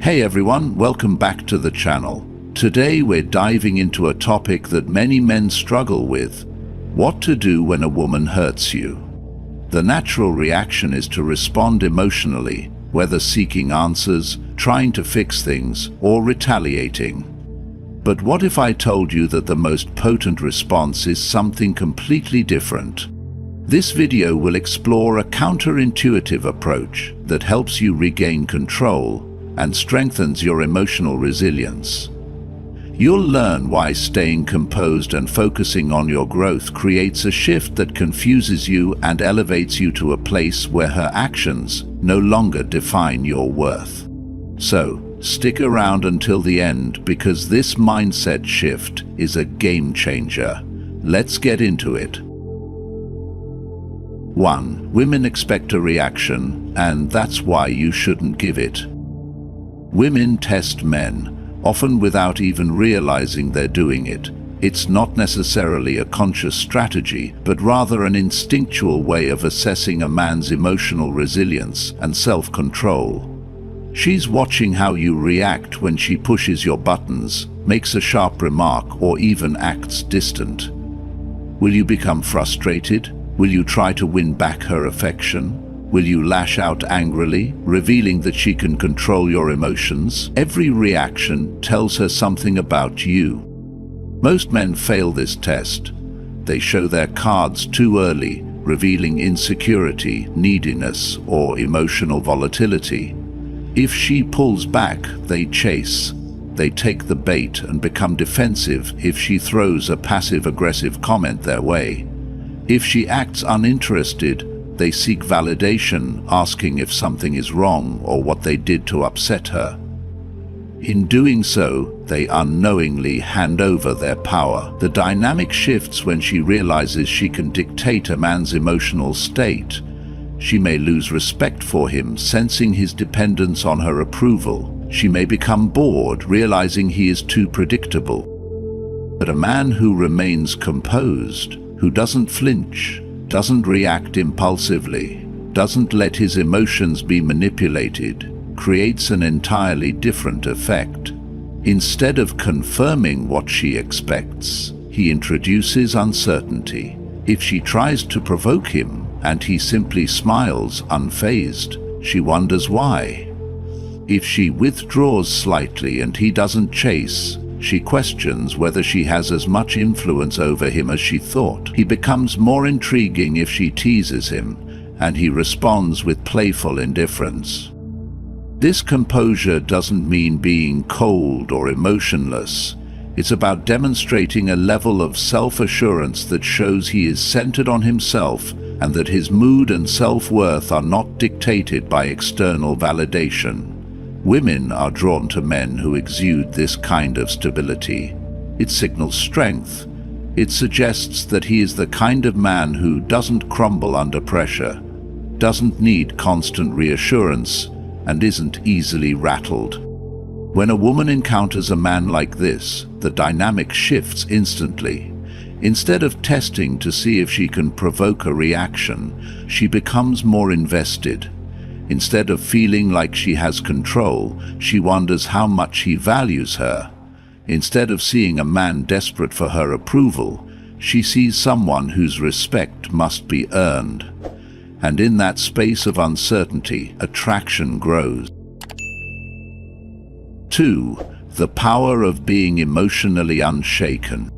Hey everyone, welcome back to the channel. Today we're diving into a topic that many men struggle with: what to do when a woman hurts you. The natural reaction is to respond emotionally, whether seeking answers, trying to fix things, or retaliating. But what if I told you that the most potent response is something completely different? This video will explore a counterintuitive approach that helps you regain control and strengthens your emotional resilience. You'll learn why staying composed and focusing on your growth creates a shift that confuses you and elevates you to a place where her actions no longer define your worth. So, stick around until the end, because this mindset shift is a game changer. Let's get into it. 1. Women expect a reaction, and that's why you shouldn't give it. Women test men, often without even realizing they're doing it. It's not necessarily a conscious strategy, but rather an instinctual way of assessing a man's emotional resilience and self-control. She's watching how you react when she pushes your buttons, makes a sharp remark, or even acts distant. Will you become frustrated? Will you try to win back her affection? Will you lash out angrily, revealing that she can control your emotions? Every reaction tells her something about you. Most men fail this test. They show their cards too early, revealing insecurity, neediness, or emotional volatility. If she pulls back, they chase. They take the bait and become defensive if she throws a passive-aggressive comment their way. If she acts uninterested, they seek validation, asking if something is wrong or what they did to upset her. In doing so, they unknowingly hand over their power. The dynamic shifts when she realizes she can dictate a man's emotional state. She may lose respect for him, sensing his dependence on her approval. She may become bored, realizing he is too predictable. But a man who remains composed, who doesn't flinch, doesn't react impulsively, doesn't let his emotions be manipulated, creates an entirely different effect. Instead of confirming what she expects, he introduces uncertainty. If she tries to provoke him and he simply smiles unfazed, she wonders why. If she withdraws slightly and he doesn't chase, she questions whether she has as much influence over him as she thought. He becomes more intriguing if she teases him, and he responds with playful indifference. This composure doesn't mean being cold or emotionless. It's about demonstrating a level of self-assurance that shows he is centered on himself and that his mood and self-worth are not dictated by external validation. Women are drawn to men who exude this kind of stability. It signals strength. It suggests that he is the kind of man who doesn't crumble under pressure, doesn't need constant reassurance, and isn't easily rattled. When a woman encounters a man like this, the dynamic shifts instantly. Instead of testing to see if she can provoke a reaction, she becomes more invested. Instead of feeling like she has control, she wonders how much he values her. Instead of seeing a man desperate for her approval, she sees someone whose respect must be earned. And in that space of uncertainty, attraction grows. 2. The power of being emotionally unshaken.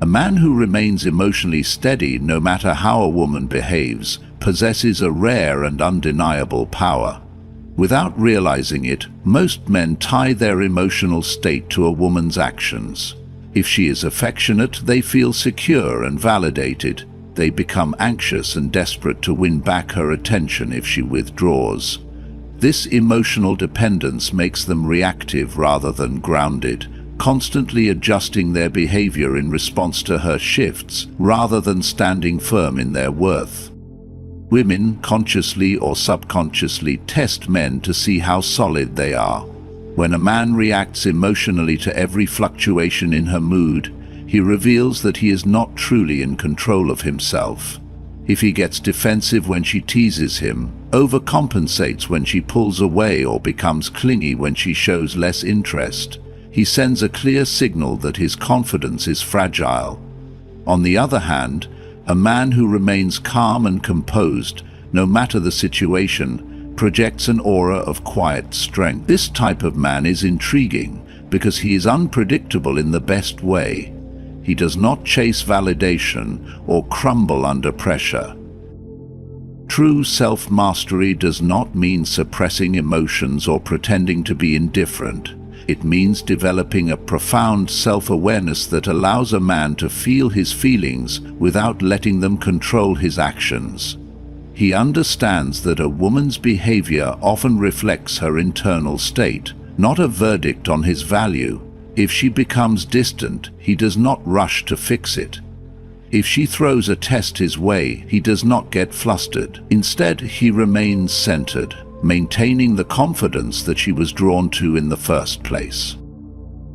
A man who remains emotionally steady, no matter how a woman behaves, possesses a rare and undeniable power. Without realizing it, most men tie their emotional state to a woman's actions. If she is affectionate, they feel secure and validated. They become anxious and desperate to win back her attention if she withdraws. This emotional dependence makes them reactive rather than grounded, constantly adjusting their behavior in response to her shifts rather than standing firm in their worth. Women, consciously or subconsciously, test men to see how solid they are. When a man reacts emotionally to every fluctuation in her mood, he reveals that he is not truly in control of himself. If he gets defensive when she teases him, overcompensates when she pulls away, or becomes clingy when she shows less interest, he sends a clear signal that his confidence is fragile. On the other hand, a man who remains calm and composed, no matter the situation, projects an aura of quiet strength. This type of man is intriguing because he is unpredictable in the best way. He does not chase validation or crumble under pressure. True self-mastery does not mean suppressing emotions or pretending to be indifferent. It means developing a profound self-awareness that allows a man to feel his feelings without letting them control his actions. He understands that a woman's behavior often reflects her internal state, not a verdict on his value. If she becomes distant, he does not rush to fix it. If she throws a test his way, he does not get flustered. Instead, he remains centered, maintaining the confidence that she was drawn to in the first place.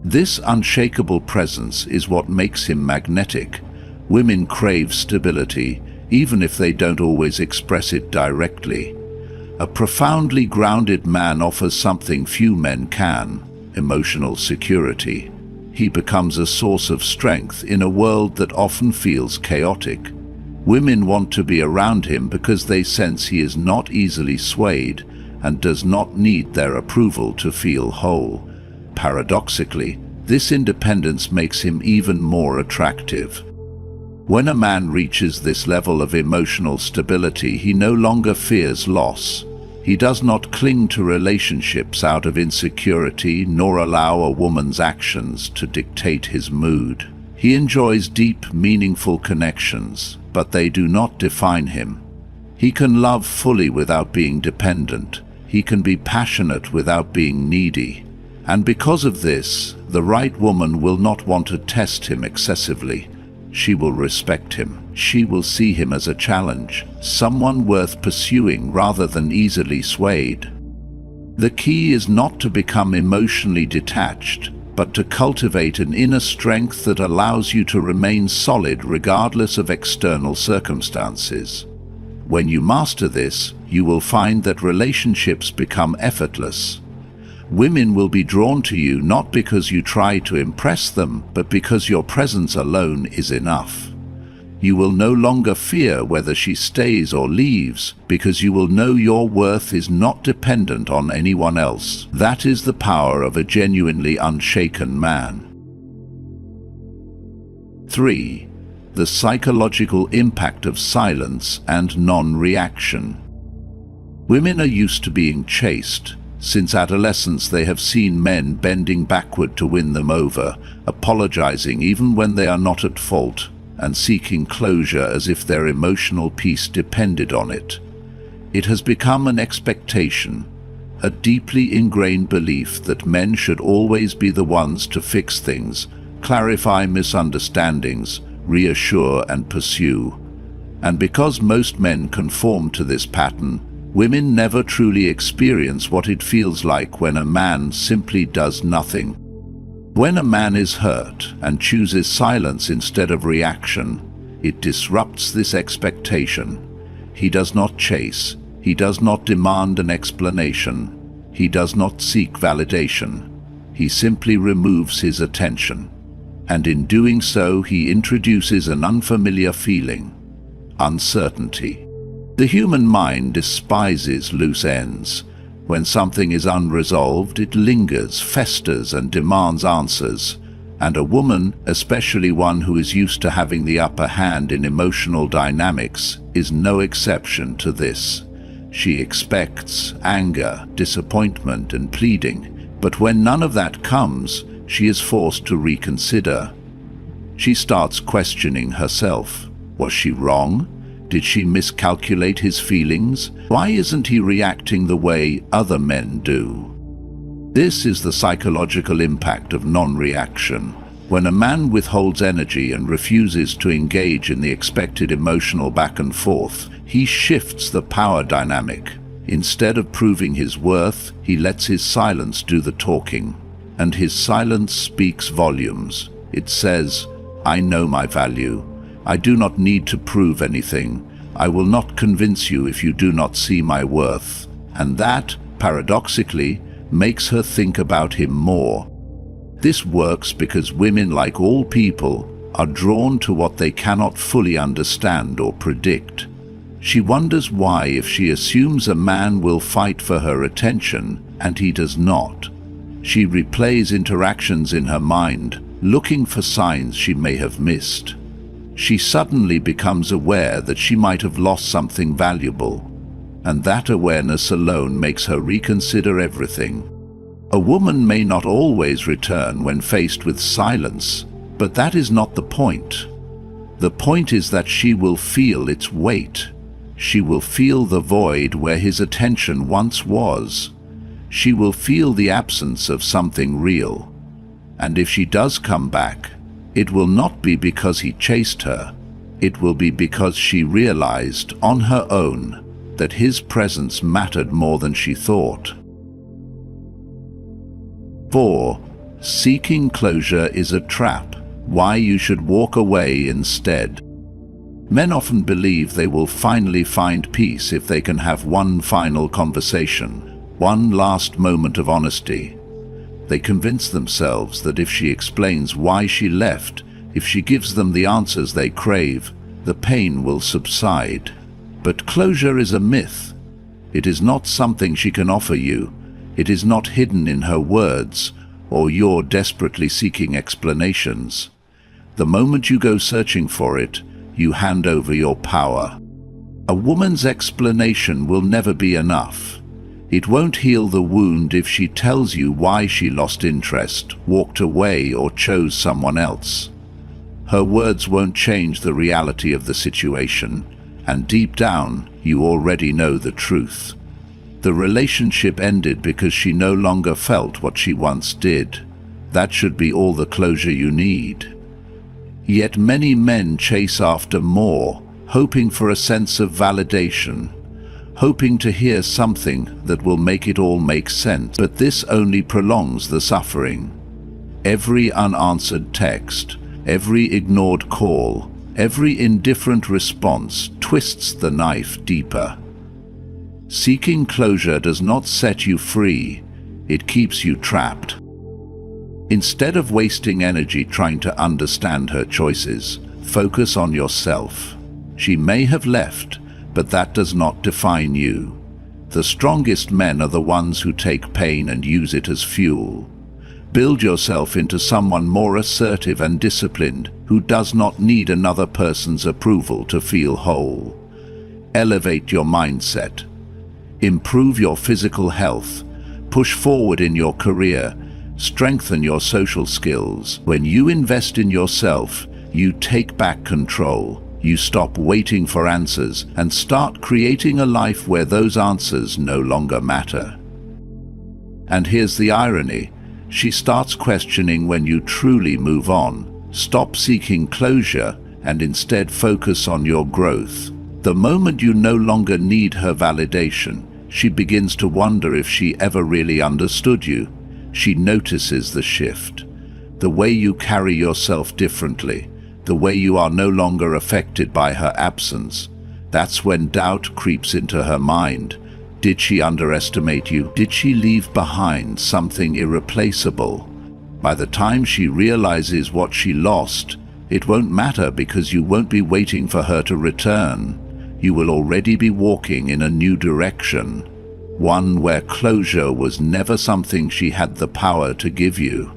This unshakable presence is what makes him magnetic. Women crave stability, even if they don't always express it directly. A profoundly grounded man offers something few men can: emotional security. He becomes a source of strength in a world that often feels chaotic. Women want to be around him because they sense he is not easily swayed and does not need their approval to feel whole. Paradoxically, this independence makes him even more attractive. When a man reaches this level of emotional stability, he no longer fears loss. He does not cling to relationships out of insecurity, nor allow a woman's actions to dictate his mood. He enjoys deep, meaningful connections, but they do not define him. He can love fully without being dependent. He can be passionate without being needy. And because of this, the right woman will not want to test him excessively. She will respect him. She will see him as a challenge, someone worth pursuing rather than easily swayed. The key is not to become emotionally detached, but to cultivate an inner strength that allows you to remain solid regardless of external circumstances. When you master this, you will find that relationships become effortless. Women will be drawn to you not because you try to impress them, but because your presence alone is enough. You will no longer fear whether she stays or leaves, because you will know your worth is not dependent on anyone else. That is the power of a genuinely unshaken man. 3. The psychological impact of silence and non-reaction. Women are used to being chased. Since adolescence, they have seen men bending backward to win them over, apologizing even when they are not at fault, and seeking closure as if their emotional peace depended on it. It has become an expectation, a deeply ingrained belief that men should always be the ones to fix things, clarify misunderstandings, reassure and pursue. And because most men conform to this pattern, women never truly experience what it feels like when a man simply does nothing. When a man is hurt and chooses silence instead of reaction, it disrupts this expectation. He does not chase. He does not demand an explanation. He does not seek validation. He simply removes his attention. And in doing so, he introduces an unfamiliar feeling: uncertainty. The human mind despises loose ends. When something is unresolved, it lingers, festers, and demands answers. And a woman, especially one who is used to having the upper hand in emotional dynamics, is no exception to this. She expects anger, disappointment, and pleading. But when none of that comes, she is forced to reconsider. She starts questioning herself. Was she wrong? Did she miscalculate his feelings? Why isn't he reacting the way other men do? This is the psychological impact of non-reaction. When a man withholds energy and refuses to engage in the expected emotional back and forth, he shifts the power dynamic. Instead of proving his worth, he lets his silence do the talking. And his silence speaks volumes. It says, "I know my value. I do not need to prove anything. I will not convince you if you do not see my worth. And that, paradoxically, makes her think about him more. This works because women, like all people, are drawn to what they cannot fully understand or predict. She wonders why, if she assumes a man will fight for her attention and he does not. She replays interactions in her mind, looking for signs she may have missed. She suddenly becomes aware that she might have lost something valuable, and that awareness alone makes her reconsider everything. A woman may not always return when faced with silence, but that is not the point. The point is that she will feel its weight. She will feel the void where his attention once was. She will feel the absence of something real. And if she does come back, it will not be because he chased her. It will be because she realized on her own that his presence mattered more than she thought. 4. Seeking closure is a trap. Why you should walk away instead. Men often believe they will finally find peace if they can have one final conversation, one last moment of honesty. They convince themselves that if she explains why she left, if she gives them the answers they crave, the pain will subside. But closure is a myth. It is not something she can offer you. It is not hidden in her words or your desperately seeking explanations. The moment you go searching for it, you hand over your power. A woman's explanation will never be enough. It won't heal the wound if she tells you why she lost interest, walked away, or chose someone else. Her words won't change the reality of the situation, and deep down, you already know the truth. The relationship ended because she no longer felt what she once did. That should be all the closure you need. Yet many men chase after more, hoping for a sense of validation, hoping to hear something that will make it all make sense. But this only prolongs the suffering. Every unanswered text, every ignored call, every indifferent response twists the knife deeper. Seeking closure does not set you free, it keeps you trapped. Instead of wasting energy trying to understand her choices, focus on yourself. She may have left, but that does not define you. The strongest men are the ones who take pain and use it as fuel. Build yourself into someone more assertive and disciplined, who does not need another person's approval to feel whole. Elevate your mindset. Improve your physical health. Push forward in your career. Strengthen your social skills. When you invest in yourself, you take back control. You stop waiting for answers and start creating a life where those answers no longer matter. And here's the irony. She starts questioning when you truly move on. Stop seeking closure and instead focus on your growth. The moment you no longer need her validation, she begins to wonder if she ever really understood you. She notices the shift, the way you carry yourself differently, the way you are no longer affected by her absence. That's when doubt creeps into her mind. Did she underestimate you? Did she leave behind something irreplaceable? By the time she realizes what she lost, it won't matter because you won't be waiting for her to return. You will already be walking in a new direction, one where closure was never something she had the power to give you.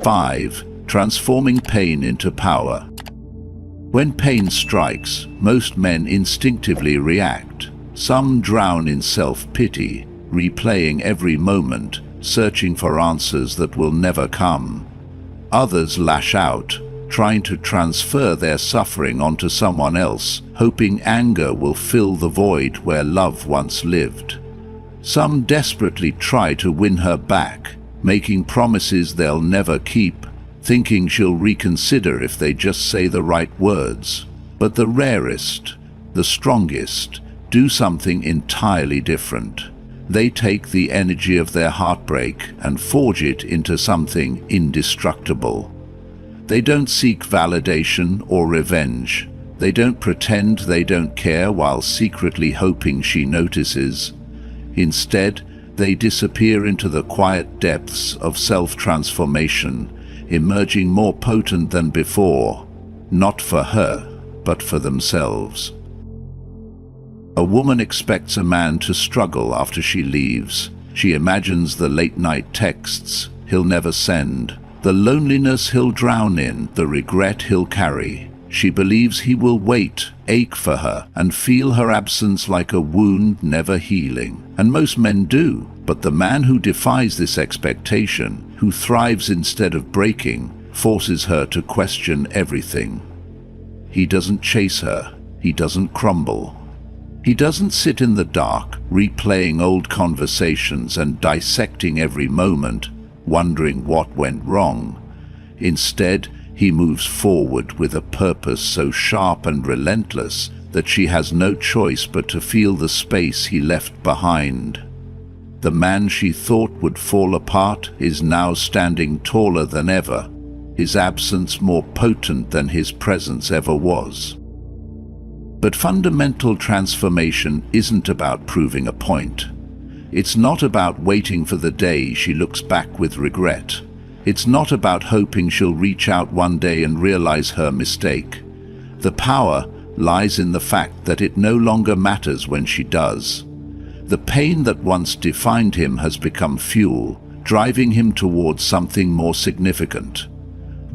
5. Transforming pain into power. When pain strikes, most men instinctively react. Some drown in self-pity, replaying every moment, searching for answers that will never come. Others lash out, trying to transfer their suffering onto someone else, hoping anger will fill the void where love once lived. Some desperately try to win her back, making promises they'll never keep, thinking she'll reconsider if they just say the right words. But the rarest, the strongest, do something entirely different. They take the energy of their heartbreak and forge it into something indestructible. They don't seek validation or revenge. They don't pretend they don't care while secretly hoping she notices. Instead, they disappear into the quiet depths of self-transformation, emerging more potent than before, not for her, but for themselves. A woman expects a man to struggle after she leaves. She imagines the late-night texts he'll never send, the loneliness he'll drown in, the regret he'll carry. She believes he will wait, ache for her, and feel her absence like a wound never healing. And most men do, but the man who defies this expectation, who thrives instead of breaking, forces her to question everything. He doesn't chase her, he doesn't crumble. He doesn't sit in the dark, replaying old conversations and dissecting every moment, wondering what went wrong. Instead, he moves forward with a purpose so sharp and relentless that she has no choice but to feel the space he left behind. The man she thought would fall apart is now standing taller than ever, his absence more potent than his presence ever was. But fundamental transformation isn't about proving a point. It's not about waiting for the day she looks back with regret. It's not about hoping she'll reach out one day and realize her mistake. The power lies in the fact that it no longer matters when she does. The pain that once defined him has become fuel, driving him towards something more significant.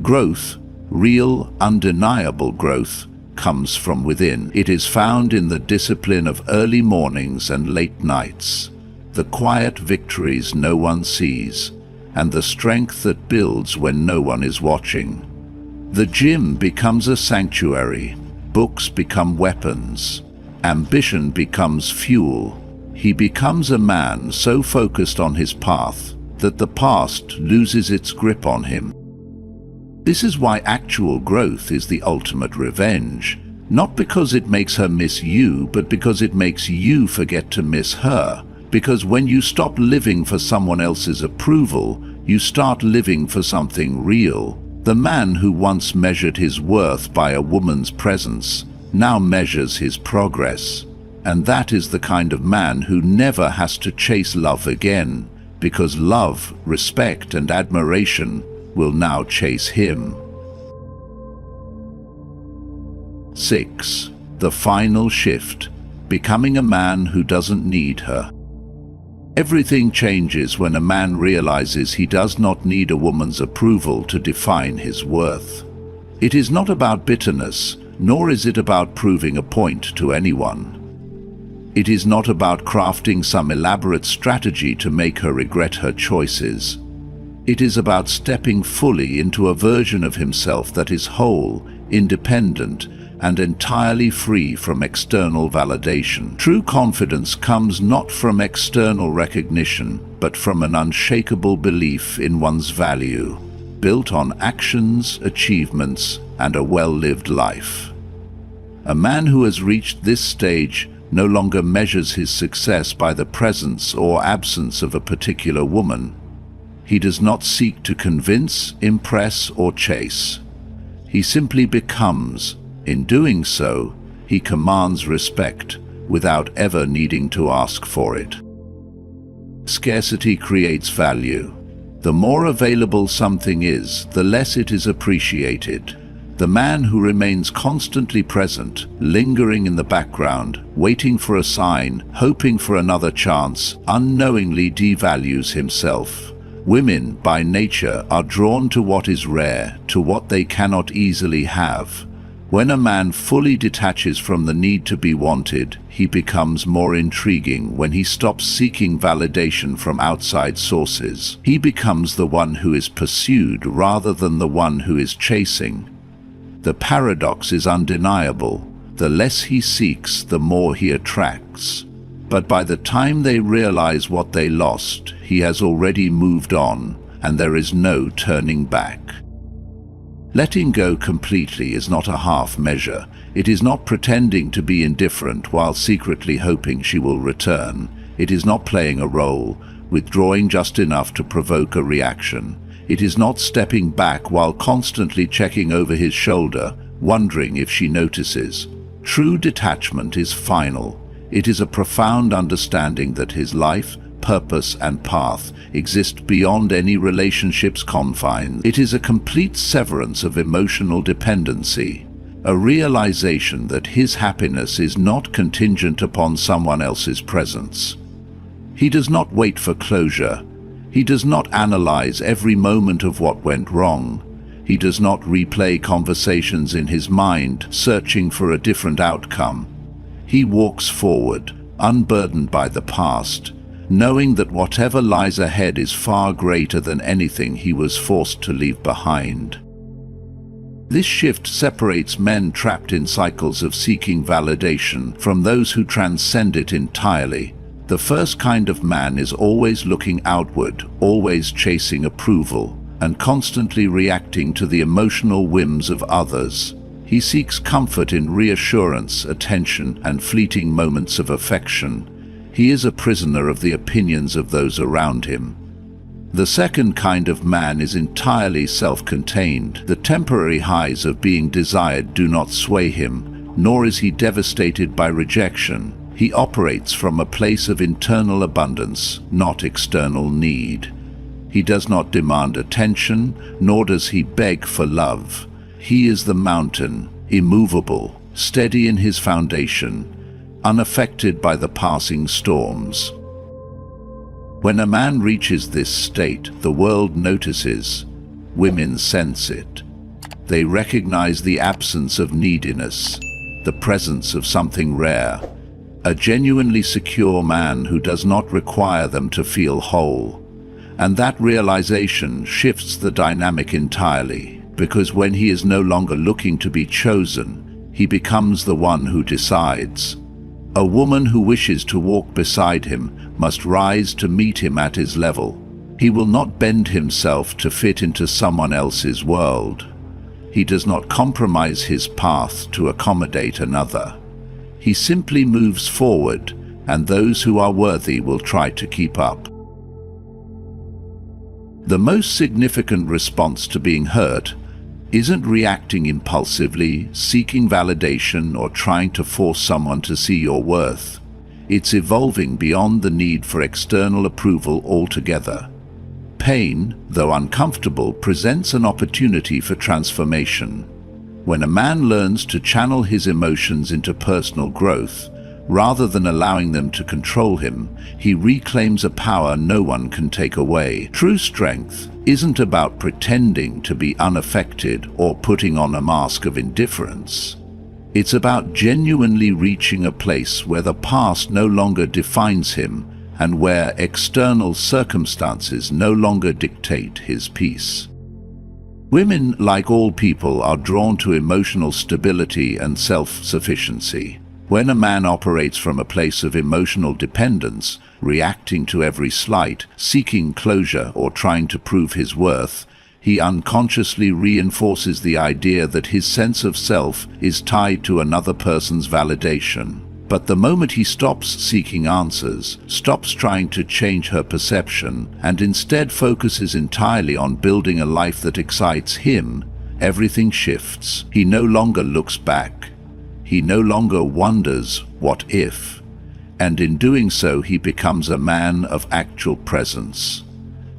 Growth, real, undeniable growth, comes from within. It is found in the discipline of early mornings and late nights, the quiet victories no one sees, and the strength that builds when no one is watching. The gym becomes a sanctuary, books become weapons, ambition becomes fuel. He becomes a man so focused on his path that the past loses its grip on him. This is why actual growth is the ultimate revenge, not because it makes her miss you, but because it makes you forget to miss her. Because when you stop living for someone else's approval, you start living for something real. The man who once measured his worth by a woman's presence now measures his progress. And that is the kind of man who never has to chase love again, because love, respect, and admiration will now chase him. 6. The final shift, becoming a man who doesn't need her. Everything changes when a man realizes he does not need a woman's approval to define his worth. It is not about bitterness, nor is it about proving a point to anyone. It is not about crafting some elaborate strategy to make her regret her choices. It is about stepping fully into a version of himself that is whole, independent, and entirely free from external validation. True confidence comes not from external recognition, but from an unshakable belief in one's value, built on actions, achievements, and a well-lived life. A man who has reached this stage no longer measures his success by the presence or absence of a particular woman. He does not seek to convince, impress, or chase. He simply becomes. In doing so, he commands respect without ever needing to ask for it. Scarcity creates value. The more available something is, the less it is appreciated. The man who remains constantly present, lingering in the background, waiting for a sign, hoping for another chance, unknowingly devalues himself. Women, by nature, are drawn to what is rare, to what they cannot easily have. When a man fully detaches from the need to be wanted, he becomes more intriguing when he stops seeking validation from outside sources. He becomes the one who is pursued rather than the one who is chasing. The paradox is undeniable. The less he seeks, the more he attracts. But by the time they realize what they lost, he has already moved on, and there is no turning back. Letting go completely is not a half measure. It is not pretending to be indifferent while secretly hoping she will return. It is not playing a role, withdrawing just enough to provoke a reaction. It is not stepping back while constantly checking over his shoulder, wondering if she notices. True detachment is final. It is a profound understanding that his life, purpose, and path exist beyond any relationship's confines. It is a complete severance of emotional dependency, a realization that his happiness is not contingent upon someone else's presence. He does not wait for closure. He does not analyze every moment of what went wrong. He does not replay conversations in his mind, searching for a different outcome. He walks forward, unburdened by the past, knowing that whatever lies ahead is far greater than anything he was forced to leave behind. This shift separates men trapped in cycles of seeking validation from those who transcend it entirely. The first kind of man is always looking outward, always chasing approval, and constantly reacting to the emotional whims of others. He seeks comfort in reassurance, attention, and fleeting moments of affection. He is a prisoner of the opinions of those around him. The second kind of man is entirely self-contained. The temporary highs of being desired do not sway him, nor is he devastated by rejection. He operates from a place of internal abundance, not external need. He does not demand attention, nor does he beg for love. He is the mountain, immovable, steady in his foundation, unaffected by the passing storms. When a man reaches this state, the world notices. Women sense it. They recognize the absence of neediness, the presence of something rare, a genuinely secure man who does not require them to feel whole. And that realization shifts the dynamic entirely, because when he is no longer looking to be chosen, he becomes the one who decides. A woman who wishes to walk beside him must rise to meet him at his level. He will not bend himself to fit into someone else's world. He does not compromise his path to accommodate another. He simply moves forward, and those who are worthy will try to keep up. The most significant response to being hurt isn't reacting impulsively, seeking validation, or trying to force someone to see your worth. It's evolving beyond the need for external approval altogether. Pain, though uncomfortable, presents an opportunity for transformation. When a man learns to channel his emotions into personal growth, rather than allowing them to control him, he reclaims a power no one can take away. True strength isn't about pretending to be unaffected or putting on a mask of indifference. It's about genuinely reaching a place where the past no longer defines him and where external circumstances no longer dictate his peace. Women, like all people, are drawn to emotional stability and self-sufficiency. When a man operates from a place of emotional dependence, reacting to every slight, seeking closure, or trying to prove his worth, he unconsciously reinforces the idea that his sense of self is tied to another person's validation. But the moment he stops seeking answers, stops trying to change her perception, and instead focuses entirely on building a life that excites him, everything shifts. He no longer looks back. He no longer wonders, what if? And in doing so, he becomes a man of actual presence.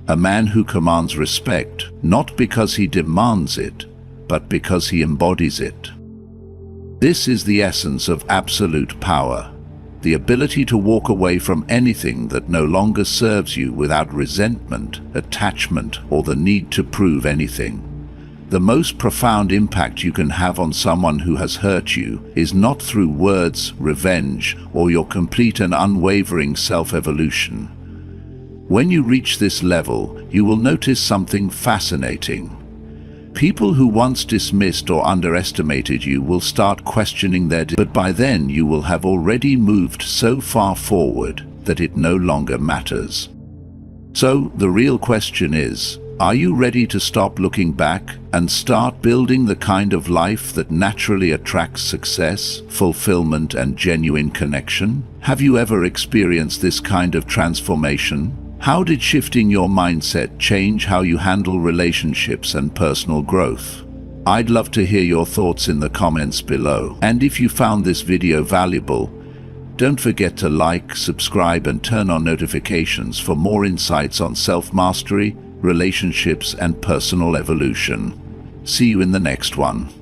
A man who commands respect, not because he demands it, but because he embodies it. This is the essence of absolute power, the ability to walk away from anything that no longer serves you without resentment, attachment, or the need to prove anything. The most profound impact you can have on someone who has hurt you is not through words, revenge, or your complete and unwavering self-evolution. When you reach this level, you will notice something fascinating. People who once dismissed or underestimated you will start questioning but by then you will have already moved so far forward that it no longer matters. So the real question is, are you ready to stop looking back and start building the kind of life that naturally attracts success, fulfillment, and genuine connection? Have you ever experienced this kind of transformation? How did shifting your mindset change how you handle relationships and personal growth? I'd love to hear your thoughts in the comments below. And if you found this video valuable, don't forget to like, subscribe, and turn on notifications for more insights on self-mastery, relationships, and personal evolution. See you in the next one.